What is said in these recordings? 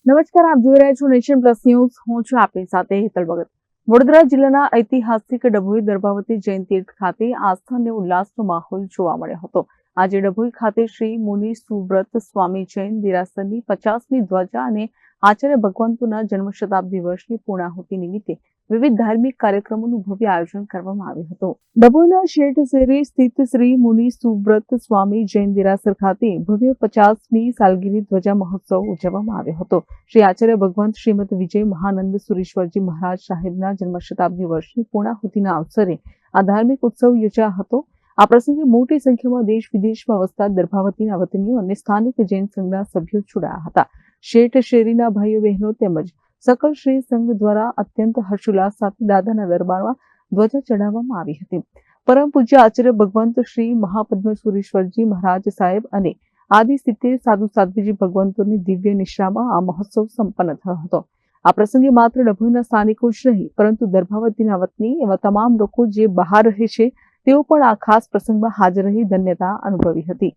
નમસ્કાર, આપ જોઈ રહ્યા છો નેશન પ્લસ ન્યૂઝ. હું છું આપની સાથે હેતલ ભગત. વડોદરા જિલ્લાના ઐતિહાસિક ડભોઈ દર્ભાવતી જૈન તીર્થ ખાતે આસ્થા અને ઉલ્લાસનો માહોલ જોવા મળ્યો હતો. આજે ડભોઈ ખાતે શ્રી મુનિ સુબ્રત સ્વામી જૈન દેરાસરની 50મી ધ્વજા અને આચાર્ય ભગવંતોના જન્મ શતાબ્દી વર્ષની પૂર્ણાહુતિ નિમિત્તે વિવિધ ધાર્મિક કાર્યક્રમોનું ભવ્ય આયોજન કરવામાં આવ્યું હતું. ડભોઈના શેઠ શેરી સ્થિત શ્રી મુનિ સુબ્રત સ્વામી જૈન દેરાસર ખાતે ભવ્ય 50મી સાલગીરી ધ્વજા મહોત્સવ ઉજવવામાં આવ્યો હતો. શ્રી આચાર્ય ભગવંત શ્રીમદ વિજય મહાનંદ સુરેશ્વરજી મહારાજ સાહેબના જન્મ શતાબ્દી વર્ષની પૂર્ણાહુતિના અવસરે આ ધાર્મિક ઉત્સવ યોજાયો હતો. આ પ્રસંગે મોટી સંખ્યામાં દેશ વિદેશમાં વસતા દર્ભાવતીના વતનીઓ અને સ્થાનિક જૈન સંઘના સભ્યો જોડાયા હતા. શેઠ શેરીના ભાઈઓ બહેનો તેમજ સકલ શ્રી સંઘ દ્વારા અત્યંત હર્ષોલ્લાસ સાથે દાદાના દરબારમાં ધ્વજા ચડાવવામાં આવી હતી. પરમ પૂજ્ય આચાર્ય ભગવંત શ્રી મહાપદ્મ સુરેશ્વરજી મહારાજ સાહેબ અને આદિ 70 સાધુ સાધ્વીજી ભગવંતોની દિવ્ય નિશ્રામાં આ મહોત્સવ સંપન્ન થયો હતો. આ પ્રસંગે માત્ર ડભોઈના સ્થાનિકો જ નહીં પરંતુ દર્ભાવતીના વતની એવા તમામ લોકો જે બહાર રહે છે તેઓ પણ આ ખાસ પ્રસંગમાં હાજર રહી ધન્યતા અનુભવી હતી.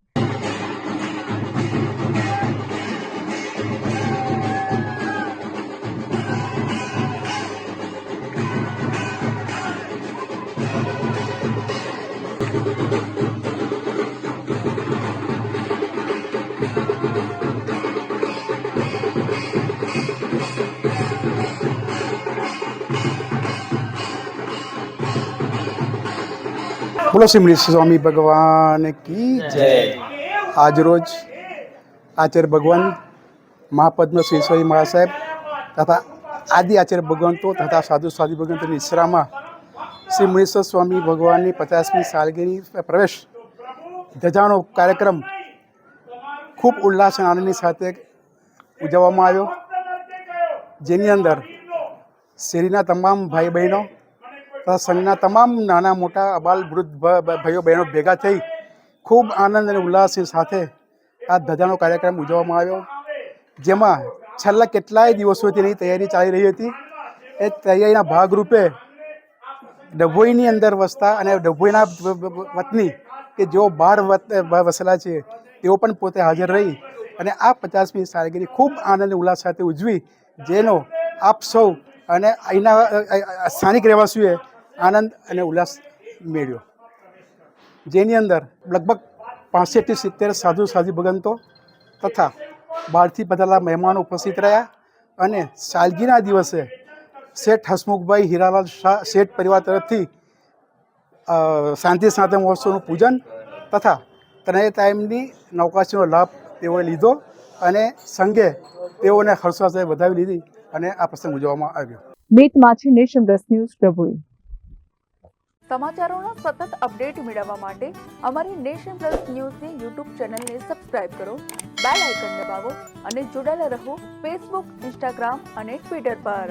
બોલો શ્રી સ્વામી ભગવાન કી જય. આજરોજ આચાર્ય ભગવાન મહાપદ્મ શ્રી મહારાજ સાહેબ તથા આદિ આચાર્ય ભગવંતો તથા સાધુ સાધુ ભગવંતોની નિશ્રામાં શ્રી મુનીશ્વર સ્વામી ભગવાનની 50મી સાલગીરી પ્રવેશ ધજાનો કાર્યક્રમ ખૂબ ઉલ્લાસ અને આનંદની સાથે ઉજવવામાં આવ્યો, જેની અંદર શેરીના તમામ ભાઈ બહેનો તથા સંઘના તમામ નાના મોટા અબાલ વૃદ્ધ ભાઈઓ બહેનો ભેગા થઈ ખૂબ આનંદ અને ઉલ્લાસની સાથે આ ધજાનો કાર્યક્રમ ઉજવવામાં આવ્યો, જેમાં છેલ્લા કેટલાય દિવસોથી તેની તૈયારી ચાલી રહી હતી. એ તૈયારીના ભાગરૂપે ડભોઈની અંદર વસતા અને ડભોઈના વતની કે જેઓ બહાર વસેલા છે તેઓ પણ પોતે હાજર રહી અને આ 50મી સાલગીરી ખૂબ આનંદ અને ઉલ્લાસ સાથે ઉજવી, જેનો આપ સૌ અને અહીંના સ્થાનિક રહેવાસીઓએ આનંદ અને ઉલ્લાસ મેળવ્યો, જેની અંદર લગભગ 65 થી 70 સાધુ સાધુ ભગવંતો તથા બહારથી બધા મહેમાનો ઉપસ્થિત રહ્યા અને સાલગીના દિવસે શેઠ હસમુખભાઈ હીરાલાલ શાહ શેઠ પરિવાર તરફથી શાંતિ સ્નાતક મહોત્સવનું પૂજન તથા ત્રણેય ટાઈમની નવકાશીનો લાભ તેઓએ લીધો અને સંઘે તેઓને હર્ષોલ્લાસે વધાવી લીધી અને આ પ્રસંગ ઉજવવામાં આવ્યો. મીત માછી, નેશન પ્લસ ન્યૂઝ, ડભોઈ. સમાચારોના સતત અપડેટ મેળવવા માટે અમારી નેશન પ્લસ ન્યૂઝની યુટ્યુબ ચેનલને સબસ્ક્રાઇબ કરો, બેલ આઇકન દબાવો અને જોડાયેલા રહો ફેસબુક, ઇન્સ્ટાગ્રામ અને ટ્વિટર પર.